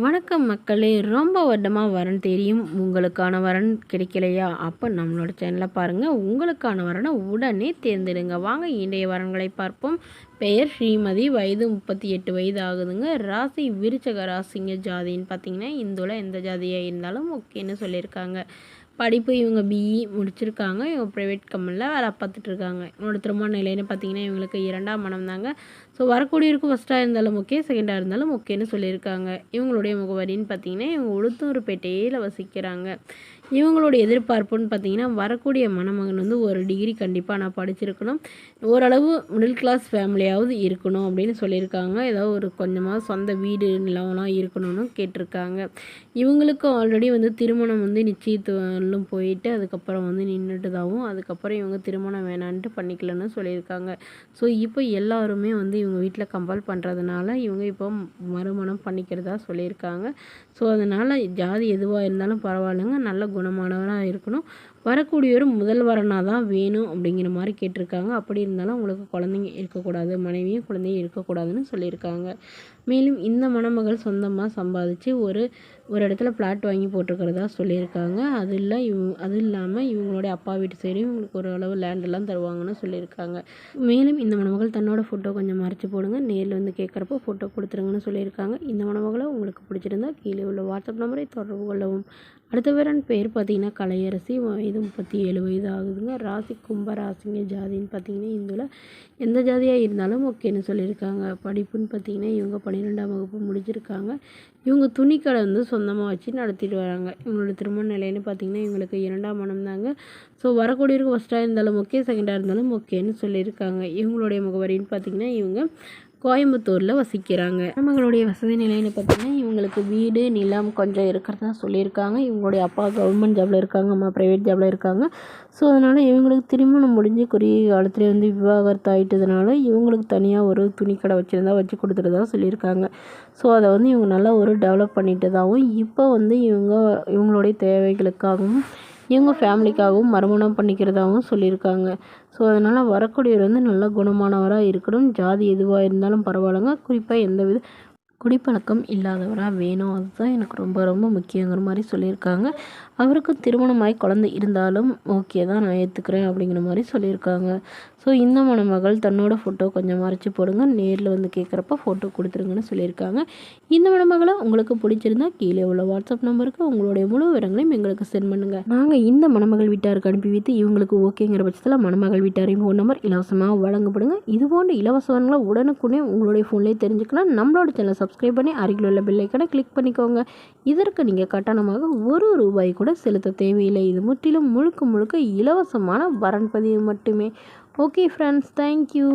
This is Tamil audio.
வணக்கம் மக்களே! ரொம்ப வருடமா வரன் தெரியும். உங்களுக்கான வரன் கிடைக்கலையா? அப்ப நம்மளோட சேனல பாருங்க. உங்களுக்கான வரன உடனே தேர்ந்தெடுங்க. வாங்க இன்றைய வரன்களை பார்ப்போம். பெயர் ஸ்ரீமதி. வயது 38 வயது ஆகுதுங்க. ராசி விருச்சக ராசிங்க. ஜாதின்னு பார்த்தீங்கன்னா, இந்துல எந்த ஜாதியா இருந்தாலும் ஓகேன்னு சொல்லியிருக்காங்க. படிப்பு இவங்க பிஇ முடிச்சிருக்காங்க. இவங்க ப்ரைவேட் கம்பெனியில் வேலை பார்த்துட்ருக்காங்க. இவங்களோட திருமண நிலைன்னு பார்த்தீங்கன்னா, இவங்களுக்கு 2ஆம் மனம் தாங்க. ஸோ வரக்கூடியவருக்கு ஃபஸ்ட்டாக இருந்தாலும் ஓகே, செகண்டாக இருந்தாலும் ஓகேன்னு சொல்லியிருக்காங்க. இவங்களுடைய முகவரின்னு பார்த்தீங்கன்னா, இவங்க உளுத்தூர்பேட்டையில் வசிக்கிறாங்க. இவங்களுடைய எதிர்பார்ப்புன்னு பார்த்தீங்கன்னா, வரக்கூடிய மணமகன் வந்து ஒரு டிகிரி கண்டிப்பாக நான் படிச்சிருக்கணும், ஓரளவு மிடில் கிளாஸ் ஃபேமிலியாவது இருக்கணும் அப்படின்னு சொல்லியிருக்காங்க. ஏதாவது ஒரு கொஞ்சமாக சொந்த வீடு நிலம்லாம் இருக்கணும்னு கேட்டிருக்காங்க. இவங்களுக்கு ஆல்ரெடி வந்து திருமணம் வந்து நிச்சயத்துவம் போயிட்டு அதுக்கப்புறம் வந்து நின்றுட்டுதாகவும், அதுக்கப்புறம் இவங்க திருமணம் வேணான்ட்டு பண்ணிக்கலன்னு சொல்லியிருக்காங்க. ஸோ இப்போ எல்லாருமே வந்து இவங்க வீட்டில் கம்பல் பண்ணுறதுனால இவங்க இப்போ மறுமணம் பண்ணிக்கிறதா சொல்லியிருக்காங்க. ஸோ அதனால் ஜாதி எதுவாக இருந்தாலும் பரவாயில்லைங்க, நல்ல குணமானவராக இருக்கணும், வரக்கூடியவர் முதல் வரனாக தான் வேணும் அப்படிங்கிற மாதிரி கேட்டிருக்காங்க. அப்படி இருந்தாலும் அவங்களுக்கு குழந்தைங்க இருக்கக்கூடாது, மனைவியும் குழந்தையும் இருக்கக்கூடாதுன்னு சொல்லியிருக்காங்க. மேலும் இந்த மணமகள் சொந்தமாக சம்பாதிச்சு ஒரு இடத்துல பிளாட் வாங்கி போட்டிருக்கிறதா சொல்லியிருக்காங்க. அது இல்லாமல் இவங்களுடைய அப்பா வீட்டு சைடும் இவங்களுக்கு ஓரளவு லேண்டெல்லாம் தருவாங்கன்னு சொல்லியிருக்காங்க. மேலும் இந்த மணமகள் தன்னோட ஃபோட்டோ கொஞ்சம் மறைச்சி போடுங்க, நேரில் வந்து கேட்குறப்போ ஃபோட்டோ கொடுத்துருங்கன்னு சொல்லியிருக்காங்க. இந்த மணமகளை உங்களுக்கு பிடிச்சிருந்தா கீழே உள்ள வாட்ஸ்அப் நம்பரை தொடர்பு கொள்ளவும். அடுத்த வரன் பேர் பார்த்தீங்கன்னா கலையரசி. வயது 37 வயது ஆகுதுங்க. ராசி கும்ப ராசிங்க. ஜாதின்னு பார்த்தீங்கன்னா இந்துல எந்த ஜாதியாக இருந்தாலும் ஓகேன்னு சொல்லியிருக்காங்க. படிப்புன்னு பார்த்தீங்கன்னா இவங்க 12ஆம் வகுப்பு முடிச்சிருக்காங்க. இவங்க துணிக்கடை வந்து சொந்தமாக வச்சு நடத்திட்டு வராங்க. இவங்களோட திருமண நிலைன்னு பார்த்தீங்கன்னா இவங்களுக்கு 2ஆம் மனம் தாங்க. ஸோ வரக்கூடியவருக்கு ஃபஸ்ட்டாக இருந்தாலும் ஓகே, செகண்டாக இருந்தாலும் ஓகேன்னு சொல்லியிருக்காங்க. இவங்களுடைய முகவரின்னு பார்த்தீங்கன்னா இவங்க கோயம்புத்தூரில் வசிக்கிறாங்க. நம்மளுடைய வசதி நிலைன்னு பார்த்தீங்கன்னா இவங்களுக்கு வீடு நிலம் கொஞ்சம் இருக்கிறதா சொல்லியிருக்காங்க. இவங்களுடைய அப்பா கவர்மெண்ட் ஜாபில் இருக்காங்க, அம்மா ப்ரைவேட் ஜாபில் இருக்காங்க. ஸோ அதனால் இவங்களுக்கு திருமணம் முடிஞ்சு குறுகிய காலத்துலேயே வந்து விவாகரத்து ஆகிட்டதுனால இவங்களுக்கு தனியாக ஒரு துணிக்கடை வச்சுருந்தா வச்சு கொடுத்துட்டதா சொல்லியிருக்காங்க. ஸோ அதை வந்து இவங்க நல்லா ஒரு டெவலப் பண்ணிட்டதாகவும், இப்போ வந்து இவங்களுடைய தேவைகளுக்காகவும் இவங்க ஃபேமிலிக்காகவும் மறுமணம் பண்ணிக்கிறதாகவும் சொல்லியிருக்காங்க. ஸோ அதனால் வரக்கூடியவர் வந்து நல்ல குணமானவராக இருக்கணும், ஜாதி எதுவாக இருந்தாலும் பரவாயில்லைங்க, குறிப்பாக எந்தவித குடிப்பழக்கம் இல்லாதவராக வேணும், அதுதான் எனக்கு ரொம்ப ரொம்ப முக்கியங்கிற மாதிரி சொல்லியிருக்காங்க. அவருக்கு திருமணமாகி குழந்தை இருந்தாலும் ஓகே தான், நான் ஏற்றுக்கிறேன் அப்படிங்கிற மாதிரி சொல்லியிருக்காங்க. ஸோ இந்த மணமகள் தன்னோட ஃபோட்டோ கொஞ்சம் மறைச்சி போடுங்க, நேரில் வந்து கேட்குறப்ப ஃபோட்டோ கொடுத்துருங்கன்னு சொல்லியிருக்காங்க. இந்த மணமகளை உங்களுக்கு பிடிச்சிருந்தா கீழே உள்ள வாட்ஸ்அப் நம்பருக்கு உங்களுடைய முழு விவரங்களையும் எங்களுக்கு சென்ட் பண்ணுங்கள். நாங்கள் இந்த மணமகள் வீட்டாருக்கு அனுப்பி வைத்து இவங்களுக்கு ஓகேங்கிற பட்சத்தில் மணமகள் வீட்டாரின் ஃபோன் நம்பர் இலவசமாக வழங்கப்படுங்க. இதுபோன்ற இலவசங்களை உடனுக்குடனே உங்களுடைய ஃபோன்லேயே தெரிஞ்சுக்கலாம். நம்மளோட சேனல் சப்ஸ்கிரைப் பண்ணி அருகில் உள்ள பெல் ஐக்கானை கிளிக் பண்ணிக்கோங்க. இதற்கு நீங்கள் கட்டணமாக ₹1 கூட செலுத்த தேவையில்லை. இது முற்றிலும் முழுக்க இலவசமான வரன் பதிவு மட்டுமே. Okay friends, thank you.